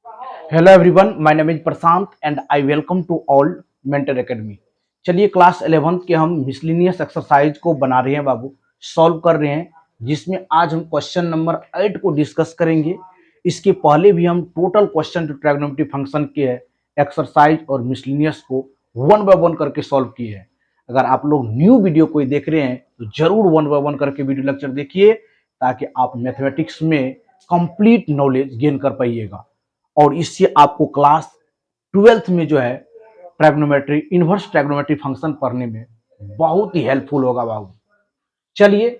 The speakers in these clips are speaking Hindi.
Hello everyone, my name is Prashant and I welcome to all mentor academy. चलिए क्लास 11th के हम मिसलिनियस एक्सरसाइज को बना रहे हैं बाबू, सॉल्व कर रहे हैं, जिसमें आज हम क्वेश्चन नंबर 8 को डिस्कस करेंगे। इसके पहले भी हम टोटल क्वेश्चन जो ट्रिग्नोमेट्री फंक्शन के है एक्सरसाइज और मिसलिनियस को वन बाय वन करके सॉल्व किए हैं। अगर आप लोग न्यू वीडियो कोई देख रहे हैं तो जरूर वन बाय वन करके वीडियो लेक्चर देखिए, ताकि आप मैथमेटिक्स में कंप्लीट नॉलेज गेन कर पाइएगा और इससे आपको क्लास 12th में जो है ट्रिग्नोमेट्री, इनवर्स ट्रिग्नोमेट्री फंक्शन पढ़ने में बहुत ही हेल्पफुल होगा बाबू। चलिए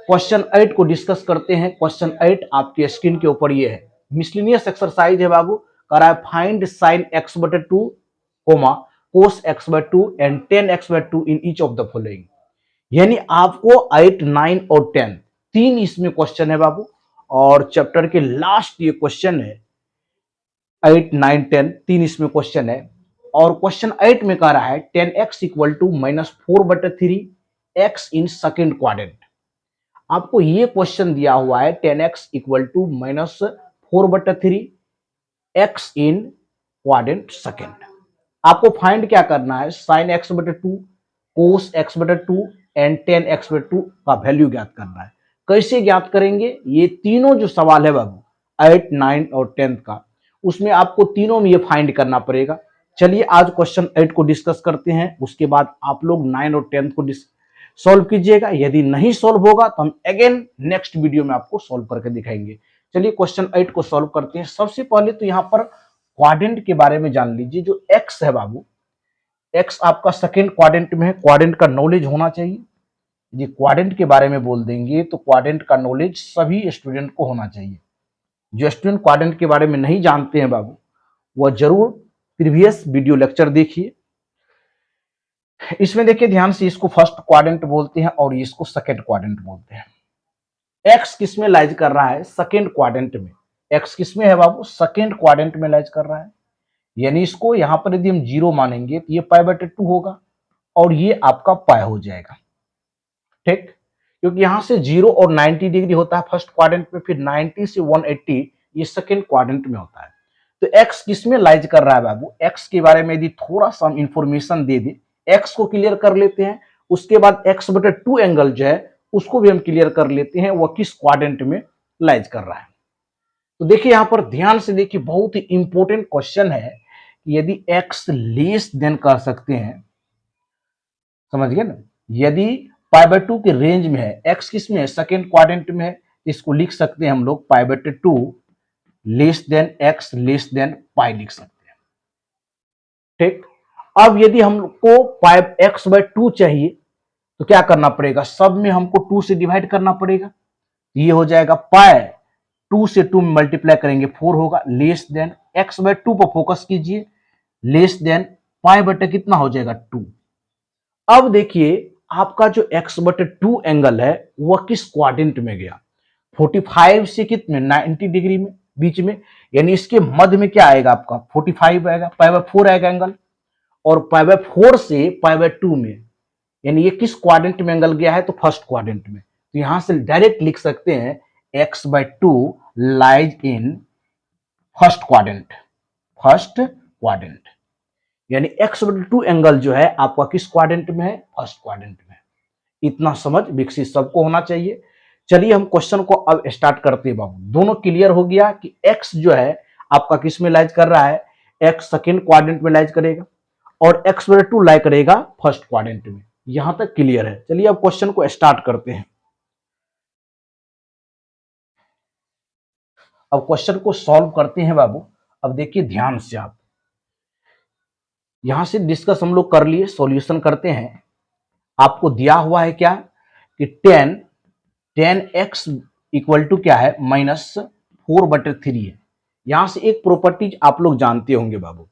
क्वेश्चन 8 को डिस्कस करते हैं। क्वेश्चन 8 आपके स्क्रीन के ऊपर ये है, मिसलिनियस एक्सरसाइज है बाबू। कर रहा है फाइंड साइन एक्स बटे two comma cos x by two and tan x by two in each of the following. यानी आपको 8, 9 और 10 तीन इसमें क्वेश्चन है बाबू, और चैप्टर के लास्ट ये क्वेश्चन है। 8, 9, 10 तीन इसमें क्वेश्चन है, और क्वेश्चन 8 में कह रहा है 10x equal to minus 4/3 x in second quadrant. आपको ये क्वेश्चन दिया हुआ है 10x equal to minus 4/3 x in quadrant second. आपको फाइंड क्या करना है, साइन एक्स बटे टू, कोस एक्स बटे टू एंड टेन एक्स बटे टू का वैल्यू ज्ञात करना है। कैसे ज्ञात करेंगे, ये तीनों जो सवाल है बाबू 8, 9 और 10 का, उसमें आपको तीनों में ये फाइंड करना पड़ेगा। चलिए आज क्वेश्चन 8 को डिस्कस करते हैं, उसके बाद आप लोग 9 और 10 को सॉल्व कीजिएगा। यदि नहीं सॉल्व होगा तो हम अगेन नेक्स्ट वीडियो में आपको सॉल्व करके दिखाएंगे। चलिए क्वेश्चन 8 को सॉल्व करते हैं। सबसे पहले तो यहाँ पर क्वाड्रेंट के बारे में जान लीजिए। जो एक्स है बाबू, एक्स आपका सेकेंड क्वाड्रेंट में है, क्वाड्रेंट का नॉलेज होना चाहिए। यदि क्वाड्रेंट के बारे में बोल देंगे तो क्वाड्रेंट का नॉलेज सभी स्टूडेंट को होना चाहिए। जो स्टूडेंट क्वाड्रेंट के बारे में नहीं जानते हैं बाबू, वह जरूर प्रीवियस वीडियो लेक्चर देखिए। इसमें देखिए ध्यान से, इसको फर्स्ट क्वाड्रेंट बोलते हैं और इसको सेकेंड क्वाड्रेंट बोलते हैं। एक्स किसमें लाइज कर रहा है, सेकेंड क्वाड्रेंट में। एक्स किसमें है बाबू, सेकेंड क्वाड्रेंट में लाइज कर रहा है। यानी इसको यहां पर यदि हम जीरो मानेंगे तो ये पाई बटे टू होगा और ये आपका पाई हो जाएगा, ठीक। क्योंकि यहां से जीरो और 90 डिग्री होता है फर्स्ट क्वाड्रेंट में, फिर 90 से 180 ये सेकेंड क्वाड्रेंट में होता है। तो एक्स किसमें लाइज कर रहा है बाबू, एक्स के बारे में यदि थोड़ा सा हम इंफॉर्मेशन दे दे, एक्स को क्लियर कर लेते हैं। उसके बाद एक्स बटे टू एंगल जो है उसको भी हम क्लियर कर लेते हैं, वह किस क्वाड्रेंट में लाइज कर रहा है। तो देखिए यहां पर ध्यान से देखिए, बहुत ही इंपॉर्टेंट क्वेश्चन है कि यदि एक्स लेस देन कर सकते हैं, समझ गए ना। यदि पाई बाय टू के रेंज में है, एक्स किस में है, सेकेंड क्वाड्रेंट में है, इसको लिख सकते हैं हम लोग पाई बटे two less than x less than pi लिख सकते हैं, ठीक। अब यदि हमको पाई एक्स बाय टू चाहिए तो क्या करना पड़ेगा, सब में हमको टू से डिवाइड करना पड़ेगा। ये हो जाएगा पाई, टू से टू में मल्टीप्लाई करेंगे फोर होगा, less than x by two पर फोकस कीजिए, लेस देन पाई बटे कितना हो जाएगा टू। अब देखिए आपका जो एक्स बटे टू एंगल है वह किस क्वाड्रेंट में गया, 45 से कितने 90 डिग्री में बीच में। यानी इसके मध्य में क्या आएगा आपका 45 आएगा, पाई बाय फोर आएगा एंगल, और पाई बाय फोर से पाई बाय टू में, यानी ये किस क्वाड्रेंट में एंगल गया है, तो फर्स्ट क्वाड्रेंट में। तो यहां से डायरेक्ट लिख सकते हैं x by two lies in first quadrant, first quadrant. यानी एक्स बटे टू एंगल जो है आपका किस क्वाड्रेंट में है, फर्स्ट क्वाड्रेंट में। इतना समझ विकसित सबको होना चाहिए। चलिए हम क्वेश्चन को अब स्टार्ट करते हैं बाबू। दोनों क्लियर हो गया कि एक्स जो है आपका किस में लाइज कर रहा है, एक्स सेकेंड क्वाड्रेंट में लाइज करेगा और एक्स बटे टू लाई करेगा फर्स्ट क्वाड्रेंट में। यहां तक क्लियर है। चलिए अब क्वेश्चन को स्टार्ट करते हैं। अब क्वेश्चन को सॉल्व करते हैं बाबू। अब देखिए ध्यान से, आप यहां से डिस्कस हम लोग कर लिए, सॉल्यूशन करते हैं। आपको दिया हुआ है क्या कि 10x इक्वल टू क्या है, माइनस 4/3 है। यहां से एक प्रॉपर्टीज आप लोग जानते होंगे बाबू,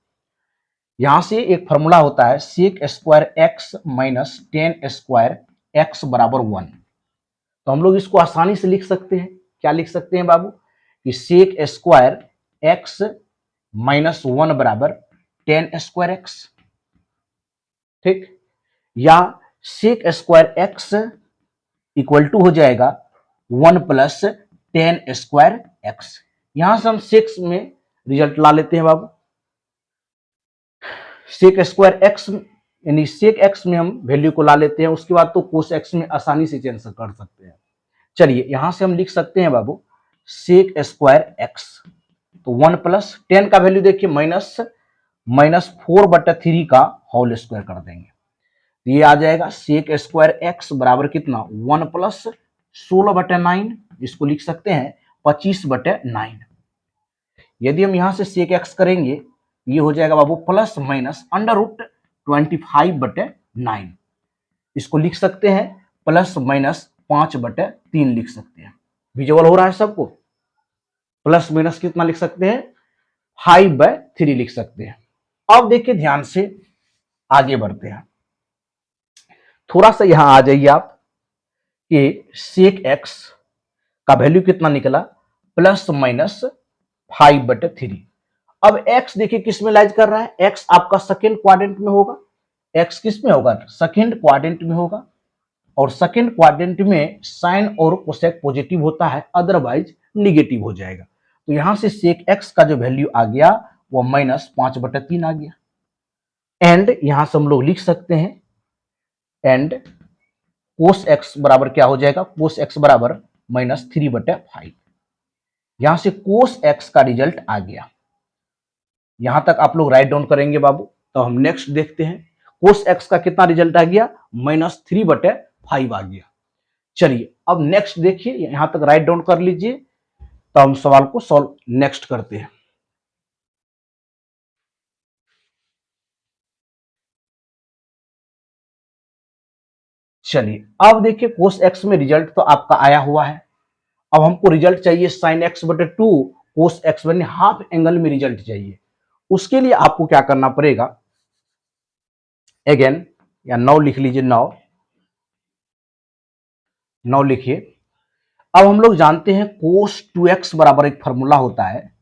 यहां से एक फॉर्मूला होता है sec square x minus 10 square x बराबर 1। तो हम लोग इसको आसानी से लिख सकते हैं। क्या लिख सकते हैं बाबू, कि सेक स्क्वायर एक्स माइनस 1 बराबर 10 स्क्वायर एक्स, ठीक। या sec square x equal to हो जाएगा 1 प्लस 10 स्क्वायर एक्स। यहां से हम सेक्स में रिजल्ट ला लेते हैं बाबू। सेक स्क्वायर एक्स यानी सेक एक्स में हम वैल्यू को ला लेते हैं, उसके बाद तो कोस एक्स में आसानी से चेंज कर सकते हैं। चलिए यहां से हम लिख सकते हैं बाबू सेक स्क्वायर एक्स, तो 1 प्लस 10 का वैल्यू देखिए -4/3 का होल स्क्वायर कर देंगे, तो ये आ जाएगा सेक स्क्वायर एक्स बराबर कितना 1 प्लस 16/9, इसको लिख सकते हैं 25/9। यदि हम यहां से सेक एक्स करेंगे ये हो जाएगा बाबू प्लस माइनस √25/9, इसको लिख सकते हैं प्लस माइनस 5/3 लिख सकते हैं। विजुअल हो रहा है सबको? प्लस माइनस कितना लिख सकते हैं 5/3 लिख सकते हैं। अब देखिए ध्यान से आगे बढ़ते हैं, थोड़ा सा यहां आ जाइए आप कि सेक एक्स का वैल्यू कितना निकला प्लस माइनस 5/3। अब x देखिए किस में लाइज कर रहा है, x आपका सेकेंड क्वाड्रेंट में होगा, x किस में होगा सेकेंड क्वाड्रेंट में होगा, और सेकेंड क्वाड्रेंट में साइन और कोसेक पॉजिटिव होता है, अदरवाइज निगेटिव हो जाएगा। तो यहां से सेक x का जो वैल्यू आ गया वो -5/3 आ गया। एंड यहां से हम लोग लिख सकते हैं एंड कोस x बराबर क्या हो जाएगा, कोस x बराबर -3/5। यहां से कोस x का रिजल्ट आ गया। यहां तक आप लोग राइट डाउन करेंगे बाबू, तो हम नेक्स्ट देखते हैं कोस x का कितना रिजल्ट आ गया -3/5 आ गया। चलिए अब नेक्स्ट देखिए, यहां तक राइट डाउन कर लीजिए, तो हम सवाल को सॉल्व नेक्स्ट करते हैं। चलिए अब देखिए कोस x में रिजल्ट तो आपका आया हुआ है, अब हमको रिजल्ट चाहिए साइन x/2 कोस x बने हाफ एंगल में रिजल्ट चाहिए। उसके लिए आपको क्या करना पड़ेगा, अगेन या 9 लिख लीजिए, 9 लिखिए। अब हम लोग जानते हैं कोस 2x बराबर एक फॉर्मूला होता है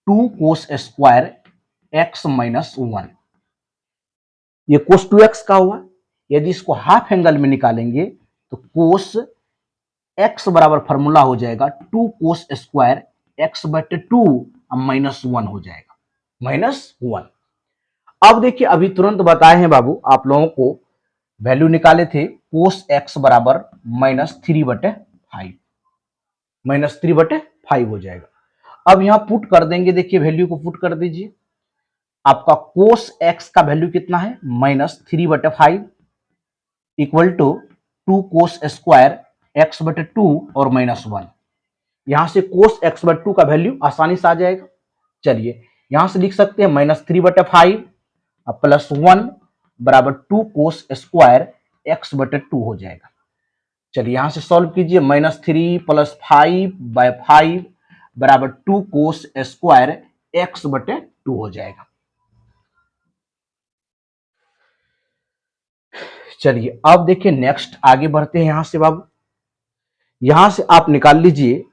2 कोस स्क्वायर x माइनस 1। ये कोस 2x का हुआ, यदि इसको हाफ एंगल में निकालेंगे तो कोस x बराबर फॉर्मूला हो जाएगा 2 कोस स्क्वायर x/2 -1 हो जाएगा, -1। अब देखिए अभी तुरंत बताए हैं बाबू आप लोगों को, वैल्यू निकाले थे कोस x बराबर -3/5, -3/5 हो जाएगा। अब यहां पुट कर देंगे, देखिए वैल्यू को पुट कर दीजिए, आपका कोस x का वैल्यू कितना है -3/5 equal to 2 cos square x/2 और -1। यहां से कोस x/2 का वैल्यू आसानी से आ जाएगा। चलिए यहां से लिख सकते हैं -3/5 प्लस 1 बराबर 2 कोस स्क्वायर x/2 हो जाएगा। चलिए यहां से सॉल्व कीजिए, -3 + 5/5 बराबर 2 कोस स्क्वायर x/2 हो जाएगा। चलिए अब देखिए नेक्स्ट आगे बढ़ते हैं यहां से बाबू, यहां से आप निकाल लीजिए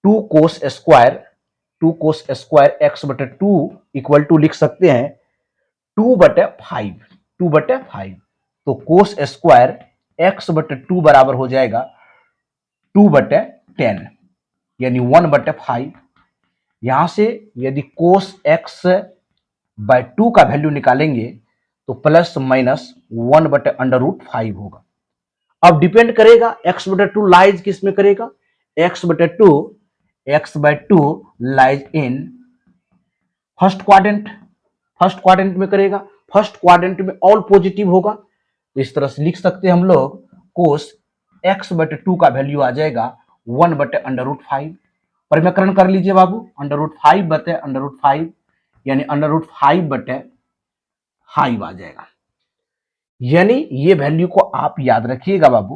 2 cos square x/2 equal to लिख सकते हैं 2/5, 2/5। तो कोस स्क्वायर x/2 बराबर हो जाएगा 2/10 यानी 1/5। यहां से यदि कोस x/2 का वैल्यू निकालेंगे तो प्लस माइनस 1/√5 होगा। अब डिपेंड करेगा x/2 लाइज किस में करेगा, x/2 lies in first quadrant, first quadrant में करेगा, फर्स्ट क्वाड्रेंट में ऑल पॉजिटिव होगा, तो इस तरह से लिख सकते हैं हम लोग कोस x/2 का वैल्यू आ जाएगा 1/√5। परिमेकरण कर लीजिए बाबू, √5/√5 यानी √5/5 आ जाएगा। यानी ये वैल्यू को आप याद रखिएगा बाबू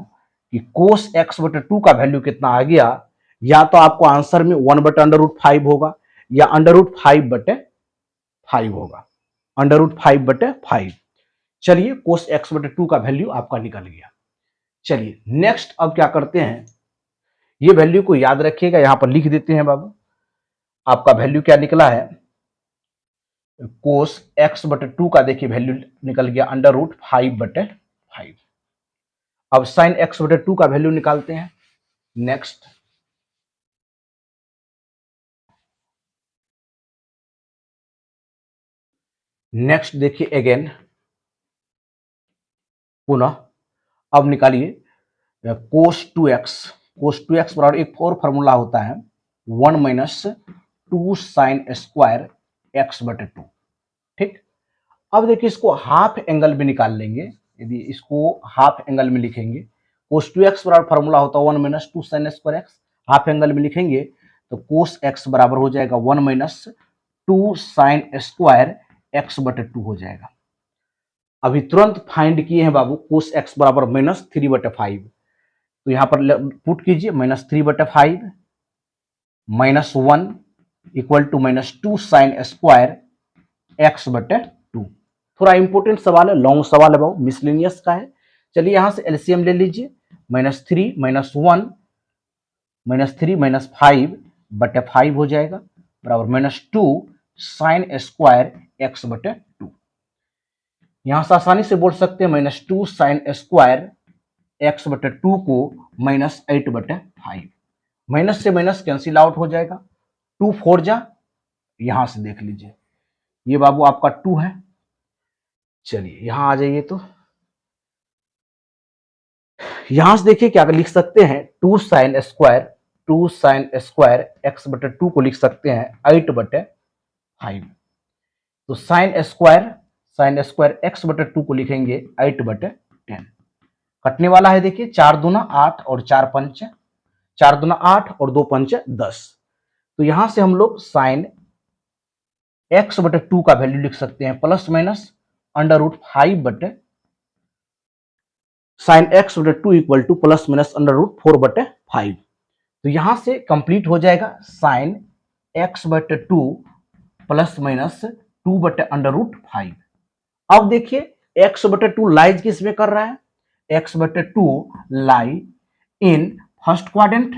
कि कोस x/2 का वैल्यू कितना आ गया, या तो आपको आंसर में 1/√5 होगा या √5/5 होगा, √5/5। चलिए कोस x/2 का वैल्यू आपका निकल गया। चलिए नेक्स्ट अब क्या करते हैं, ये वैल्यू को याद रखिएगा, यहां पर लिख देते हैं बाबू, आपका वैल्यू क्या निकला है, कोस x/2 का देखिए वैल्यू निकल गया √5/5। अब साइन x/2 का वैल्यू निकालते हैं। नेक्स्ट नेक्स्ट देखिए अगेन पुनः अब निकालिए कोस 2x। कोस 2x बराबर एक और फॉर्मूला होता है 1 माइनस 2 साइन स्क्वायर एक्स बटे 2। ठीक, अब देखिए इसको हाफ एंगल में निकाल लेंगे। यदि इसको हाफ एंगल में लिखेंगे, कोस 2x बराबर फॉर्मूला होता है 1 minus 2 sine square x, half angle में लिखेंगे तो कोस x बराबर हो जाएगा 1 माइनस 2 साइन स्क्वायर एक्स बटे 2 हो जाएगा। अभी तुरंत फाइंड किए हैं बाबू कोस x बराबर माइनस 3/5, तो यहां पर पुट कीजिए minus 3/5 minus 1 equal to minus 2 sine square x बटे 2। थोड़ा इंपोर्टेंट सवाल है, लॉन्ग सवाल है बाबू, मिसलेनियस का है। चलिए यहां से एलसीएम ले लीजिए, माइनस 3 माइनस 1 माइनस 3 माइनस 5 बटे 5 हो जाएगा बराबर माइनस 2 साइन स्क्वायर एक्स बटे 2। यहां से आसानी से बोल सकते हैं माइनस 2 साइन स्क्वायर एक्स बटे 2 को माइनस 8/5। माइनस से माइनस कैंसिल आउट हो जाएगा, 2 4 जा, यहां से देख लीजिए ये बाबू आपका 2 है। चलिए यहां आ जाइए, तो यहां से देखिए क्या लिख सकते हैं 2 साइन स्क्वायर एक्स बटे 2 को लिख सकते हैं 8/5। तो साइन स्क्वायर एक्स बटे 2 को लिखेंगे 8/10। कटने वाला है देखिए 4 दूना 8 और 4 पंच 4 दूना 8 और 2 पंच 10। तो यहां से हम लोग साइन एक्स बटे 2 का वैल्यू लिख सकते हैं प्लस माइनस अंडर रूट 5 बटे साइन एक्स बटे 2 equal to plus minus under root 4/5। तो यहां से कंप्लीट हो जाएगा साइन एक्स बटे 2 प्लस माइनस 2 बटे अंडर रूट 5। अब देखिए एक्स बटे 2 लाइज किस में कर रहा है, एक्स बटे 2 लाई इन फर्स्ट क्वाड्रेंट,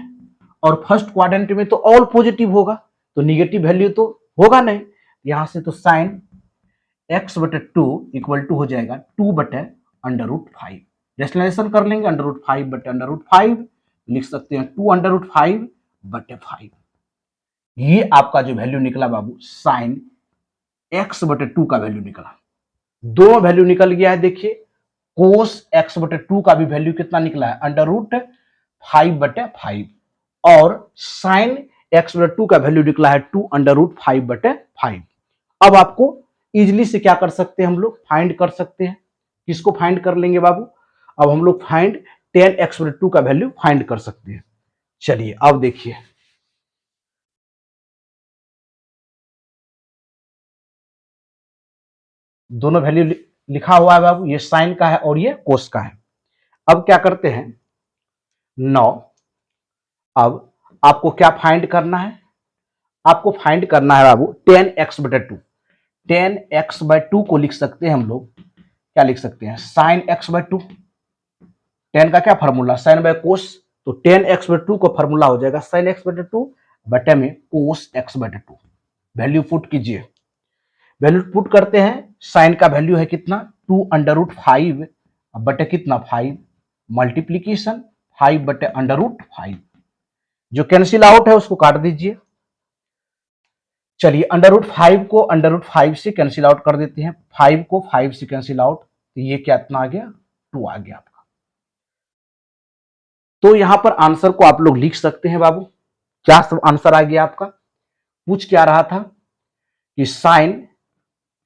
और फर्स्ट क्वाड्रेंट में तो ऑल पॉजिटिव होगा, तो निगेटिव वैल्यू तो होगा नहीं। यहां से तो साइन एक्स बटे 2 इक्वल टू हो जाएगा 2 बटे अंडर रूट 5। रेशनलाइजेशन कर लेंगे, अंडर रूट 5 बटे अंडर रूट 5 लिख सकते हैं 2 अंडर रूट 5 बटे 5। ये आपका जो वैल्यू निकला बाबू साइन एक्स बटे 2 का वैल्यू निकला। दोनों वैल्यू निकल गया है। देखिए कोस एक्स बटे 2 का भी वैल्यू कितना निकला है, अंडर रूट 5/5, और साइन एक्स बटे 2 का वैल्यू निकला है 2 अंडर रूट 5/5। अब आपको इजिली से क्या कर सकते हैं, हम लोग फाइंड कर सकते हैं। किसको फाइंड कर लेंगे बाबू, अब हम लोग फाइंड tan x बटे 2 का वैल्यू फाइंड कर सकते हैं। चलिए अब देखिए दोनों वैल्यू लिखा हुआ है बाबू, ये साइन का है और ये कोस का है। अब क्या करते हैं 9, अब आपको क्या फाइंड करना है, आपको फाइंड करना है बाबू tan x बटे 2। tan x बाय 2 को लिख सकते हैं हम लोग, क्या लिख सकते हैं साइन x बाय 2। tan का क्या फॉर्मूला, साइन बाय कोस, तो tan x बटे 2 को फॉर्मूला हो जाएगा साइन x बटे 2 बटे में कोस x बटे 2। वैल्यू पुट कीजिए, वैल्यू पुट करते हैं, साइन का वैल्यू है कितना 2 अंडर रूट 5 बटे कितना 5, मल्टीप्लीकेशन 5 बटे अंडर रूट 5, जो कैंसिल आउट है उसको काट दीजिए। चलिए अंडर रूट 5 को अंडर रूट 5 से कैंसिल आउट कर देते हैं, 5 को 5 से कैंसिल आउट, तो ये क्या इतना आ गया 2 आ गया आपका। तो यहां पर आंसर को आप लोग लिख सकते हैं बाबू, क्या सब आंसर आ गया आपका। पूछ क्या रहा था कि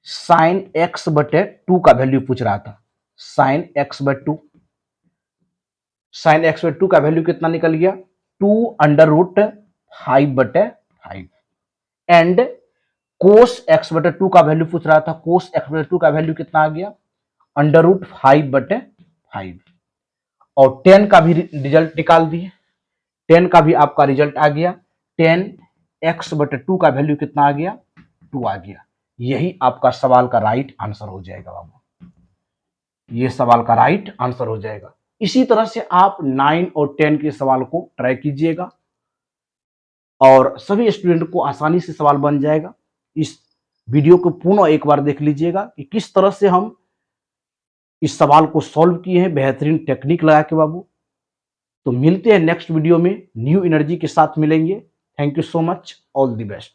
साइन एक्स बटे 2 का वैल्यू पूछ रहा था, साइन एक्स बटे 2, साइन एक्स बटे 2 का वैल्यू कितना निकल गया 2 under root 5/5, and cos x बटे 2 का वैल्यू पूछ रहा था, कोस एक्स बटे 2 का वैल्यू कितना आ गया अंडर रूट 5/5, और 10 का भी रिजल्ट निकाल दिए, 10 का भी आपका रिजल्ट आ गया, 10 एक्स बटे 2 का वैल्यू कितना आ गया 2 आ गया। यही आपका सवाल का राइट आंसर हो जाएगा बाबू, ये सवाल का राइट आंसर हो जाएगा। इसी तरह से आप 9 और 10 के सवाल को ट्राई कीजिएगा और सभी स्टूडेंट को आसानी से सवाल बन जाएगा। इस वीडियो को पुनः एक बार देख लीजिएगा कि किस तरह से हम इस सवाल को सॉल्व किए हैं बेहतरीन टेक्निक लगा के बाबू। तो मिलते हैं नेक्स्ट वीडियो में, न्यू एनर्जी के साथ मिलेंगे। Thank you so much, all the best.